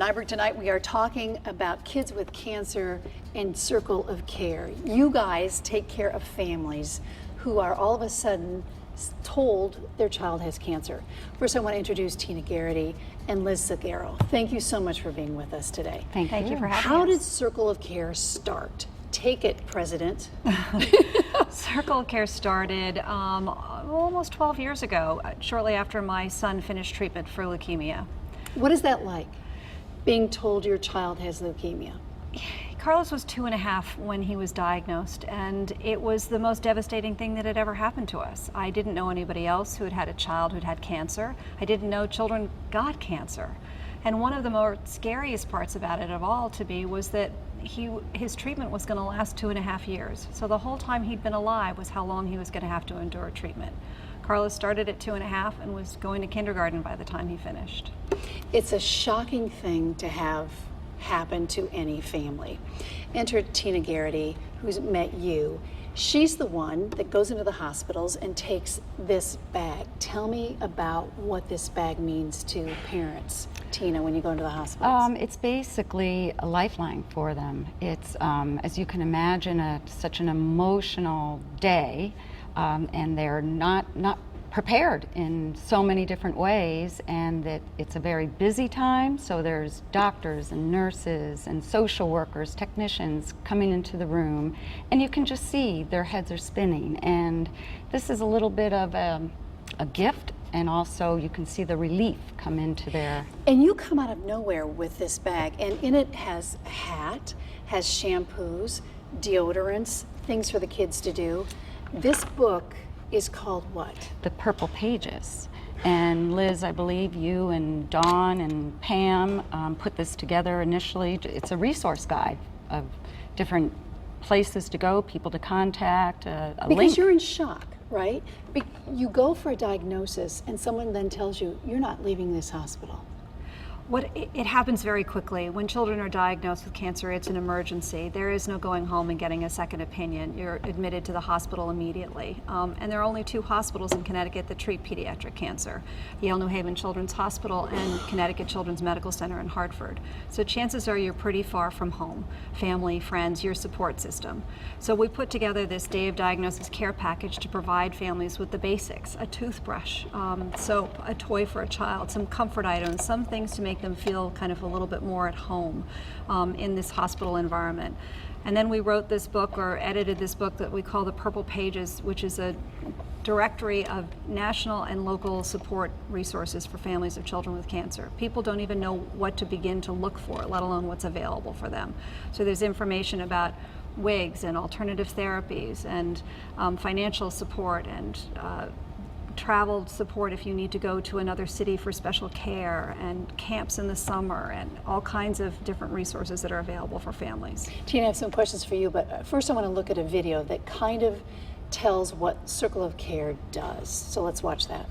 Nyberg. Tonight we are talking about kids with cancer and Circle of Care. You guys take care of families who are all of a sudden told their child has cancer. First, I want to introduce Tina Garrity and Liz Zaguero. Thank you so much for being with us today. Thank you for having us. How did Circle of Care start? Take it, President. Circle of Care started almost 12 years ago, shortly after my son finished treatment for leukemia. What is that like, being told your child has leukemia? Carlos was 2.5 when he was diagnosed, and it was the most devastating thing that had ever happened to us. I didn't know anybody else who had had a child who'd had cancer. I didn't know children got cancer. And one of the more scariest parts about it of all to me was that his treatment was going to last 2.5 years. So the whole time he'd been alive was how long he was going to have to endure treatment. Carlos started at 2.5 and was going to kindergarten by the time he finished. It's a shocking thing to have happen to any family. Enter Tina Garrity, who's met you. She's the one that goes into the hospitals and takes this bag. Tell me about what this bag means to parents, Tina, when you go into the hospitals. It's basically a lifeline for them. It's, as you can imagine, such an emotional day, and they're not prepared in so many different ways, and that it's a very busy time, so there's doctors and nurses and social workers, technicians coming into the room, and you can just see their heads are spinning. And this is a little bit of a gift, and also you can see the relief come into their... And you come out of nowhere with this bag, and in it has a hat, has shampoos, deodorants, things for the kids to do. This book is called what? The Purple Pages. And Liz, I believe you and Dawn and Pam put this together initially. It's a resource guide of different places to go, people to contact, a because link. You're in shock, right? You go for a diagnosis and someone then tells you, you're not leaving this hospital. It happens very quickly. When children are diagnosed with cancer, it's an emergency. There is no going home and getting a second opinion. You're admitted to the hospital immediately. And there are only 2 hospitals in Connecticut that treat pediatric cancer: Yale New Haven Children's Hospital and Connecticut Children's Medical Center in Hartford. So chances are you're pretty far from home, family, friends, your support system. So we put together this day of diagnosis care package to provide families with the basics: a toothbrush, soap, a toy for a child, some comfort items, some things to make them feel kind of a little bit more at home in this hospital environment. And then we wrote this book, or edited this book, that we call the Purple Pages, which is a directory of national and local support resources for families of children with cancer. People don't even know what to begin to look for, let alone what's available for them. So there's information about wigs and alternative therapies and financial support and travel support if you need to go to another city for special care, and camps in the summer, and all kinds of different resources that are available for families. Tina, I have some questions for you, but first I want to look at a video that kind of tells what Circle of Care does. So let's watch that.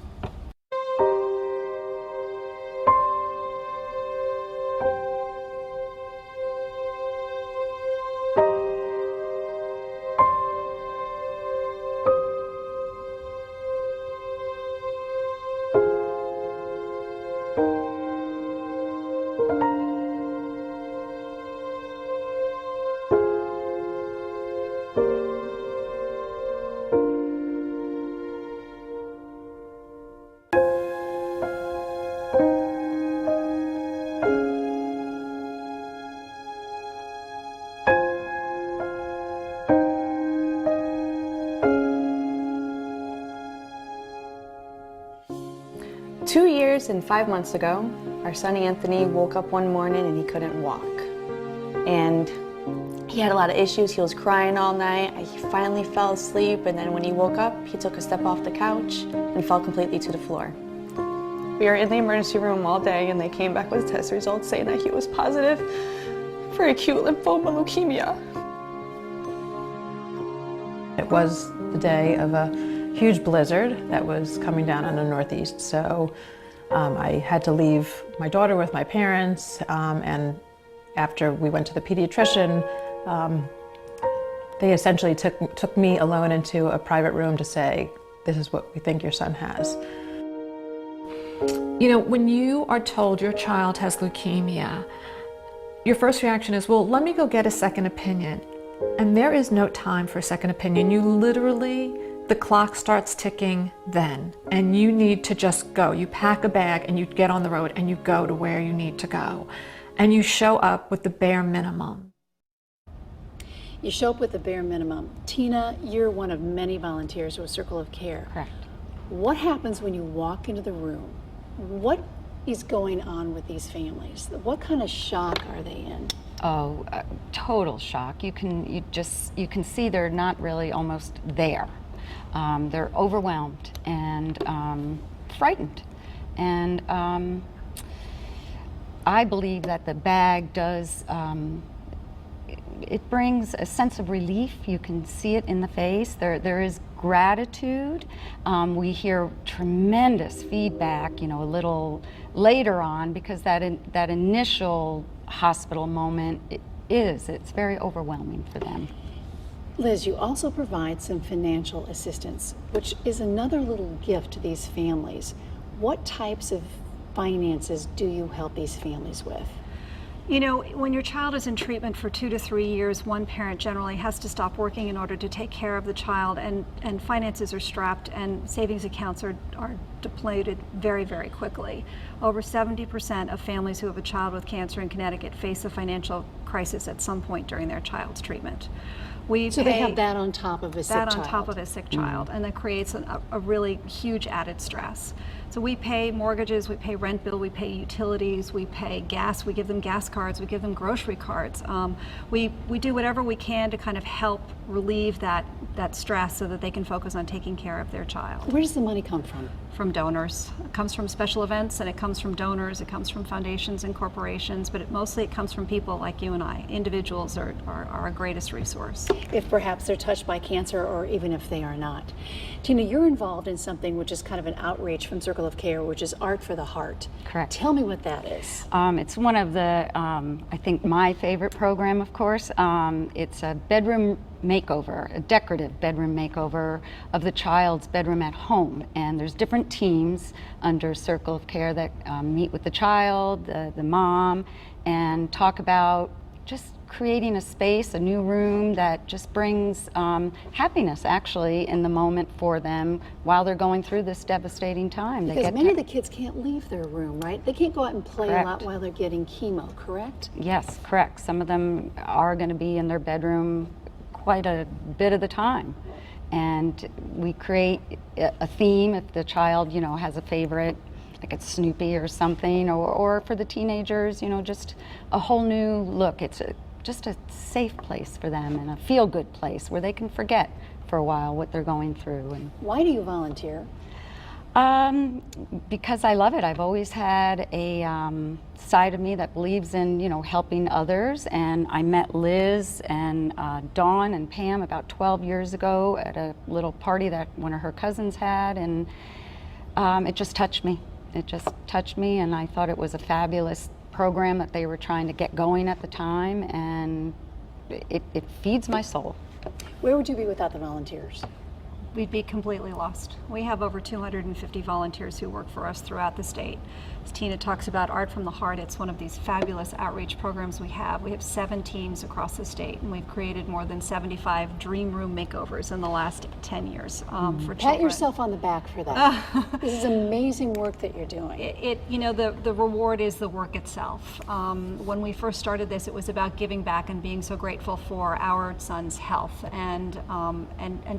Two years and 5 months ago, our son Anthony woke up one morning and he couldn't walk. And he had a lot of issues. He was crying all night. He finally fell asleep, and then when he woke up, he took a step off the couch and fell completely to the floor. We were in the emergency room all day, and they came back with test results saying that he was positive for acute lymphoma leukemia. It was the day of a huge blizzard that was coming down on the Northeast, so I had to leave my daughter with my parents, and after we went to the pediatrician, they essentially took me alone into a private room to say, this is what we think your son has. You know, when you are told your child has leukemia, your first reaction is, well, let me go get a second opinion. And there is no time for a second opinion. You literally, the clock starts ticking then, and you need to just go. You pack a bag and you get on the road and you go to where you need to go. And you show up with the bare minimum. You show up with the bare minimum. Tina, you're one of many volunteers with Circle of Care. Correct. What happens when you walk into the room? What is going on with these families? What kind of shock are they in? Oh, total shock. You can see they're not really almost there. They're overwhelmed and frightened. And I believe that the bag does, it brings a sense of relief. You can see it in the face. There is gratitude. We hear tremendous feedback, you know, a little later on, because that initial hospital moment, it's very overwhelming for them. Liz, you also provide some financial assistance, which is another little gift to these families. What types of finances do you help these families with? You know, when your child is in treatment for 2 to 3 years, one parent generally has to stop working in order to take care of the child, and finances are strapped and savings accounts are depleted very, very quickly. Over 70% of families who have a child with cancer in Connecticut face a financial crisis at some point during their child's treatment. So they have that on top of a sick child. That on top of a sick child, and that creates a really huge added stress. So we pay mortgages, we pay rent bill, we pay utilities, we pay gas, we give them gas cards, we give them grocery cards. We do whatever we can to kind of help relieve that stress so that they can focus on taking care of their child. Where does the money come from? From donors. It comes from special events, and it comes from donors, it comes from foundations and corporations, but mostly it comes from people like you and I. Individuals are our greatest resource. If perhaps they're touched by cancer, or even if they are not. Tina, you're involved in something which is kind of an outreach from Circle of Care, which is Art for the Heart. Correct. Tell me what that is. It's one of the, I think, my favorite program, of course. It's a bedroom makeover, a decorative bedroom makeover of the child's bedroom at home. And there's different teams under Circle of Care that meet with the child, the mom, and talk about just creating a space, a new room that just brings happiness, actually, in the moment for them while they're going through this devastating time. Because many of the kids can't leave their room, right? They can't go out and play Correct. a lot while they're getting chemo, correct? Yes, correct. Some of them are going to be in their bedroom quite a bit of the time. And we create a theme if the child, you know, has a favorite, like it's Snoopy or something, or for the teenagers, you know, just a whole new look. It's just a safe place for them and a feel-good place where they can forget for a while what they're going through. And why do you volunteer? Because I love it. I've always had a side of me that believes in, you know, helping others. And I met Liz and Dawn and Pam about 12 years ago at a little party that one of her cousins had, and it just touched me. It just touched me, and I thought it was a fabulous program that they were trying to get going at the time, and it feeds my soul. Where would you be without the volunteers? We'd be completely lost. We have over 250 volunteers who work for us throughout the state. As Tina talks about Art from the Heart, it's one of these fabulous outreach programs we have. We have 7 teams across the state, and we've created more than 75 dream room makeovers in the last 10 years for children. Pat yourself on the back for that. This is amazing work that you're doing. You know, the reward is the work itself. When we first started this, it was about giving back and being so grateful for our son's health, and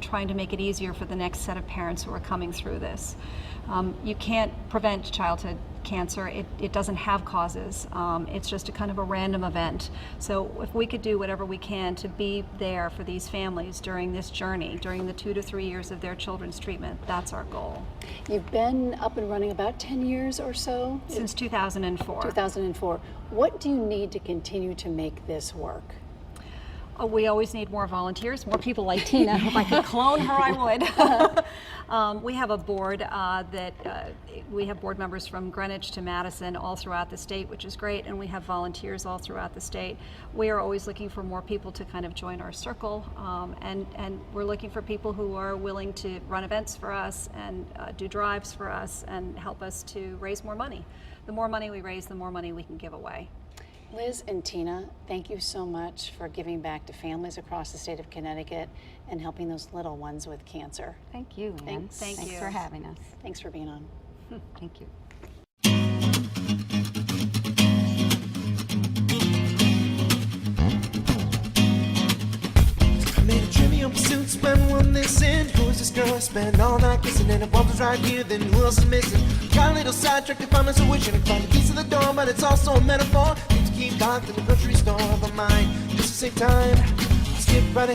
trying to make it easier for the next set of parents who are coming through this. You can't prevent childhood cancer. It doesn't have causes. It's just a kind of a random event. So if we could do whatever we can to be there for these families during this journey, during the 2 to 3 years of their children's treatment, that's our goal. You've been up and running about 10 years or so? Since 2004. 2004. What do you need to continue to make this work? We always need more volunteers, more people like Tina. If I could clone her, I would. We have a board we have board members from Greenwich to Madison all throughout the state, which is great, and we have volunteers all throughout the state. We are always looking for more people to kind of join our circle, and we're looking for people who are willing to run events for us and do drives for us and help us to raise more money. The more money we raise, the more money we can give away. Liz and Tina, thank you so much for giving back to families across the state of Connecticut and helping those little ones with cancer. Thank you, Ann. Thanks. Thank you. for having us. Thanks for being on. Thank you. I made a trivial pursuit, spend one this in. Who is this girl? Spend all night kissing, and if one was right here, then who else is missing? Got a little sidetracked, if I'm so wishing to find the keys to the door, but it's also a metaphor. Need to keep locked in the grocery store, but mine just to save time. Skip right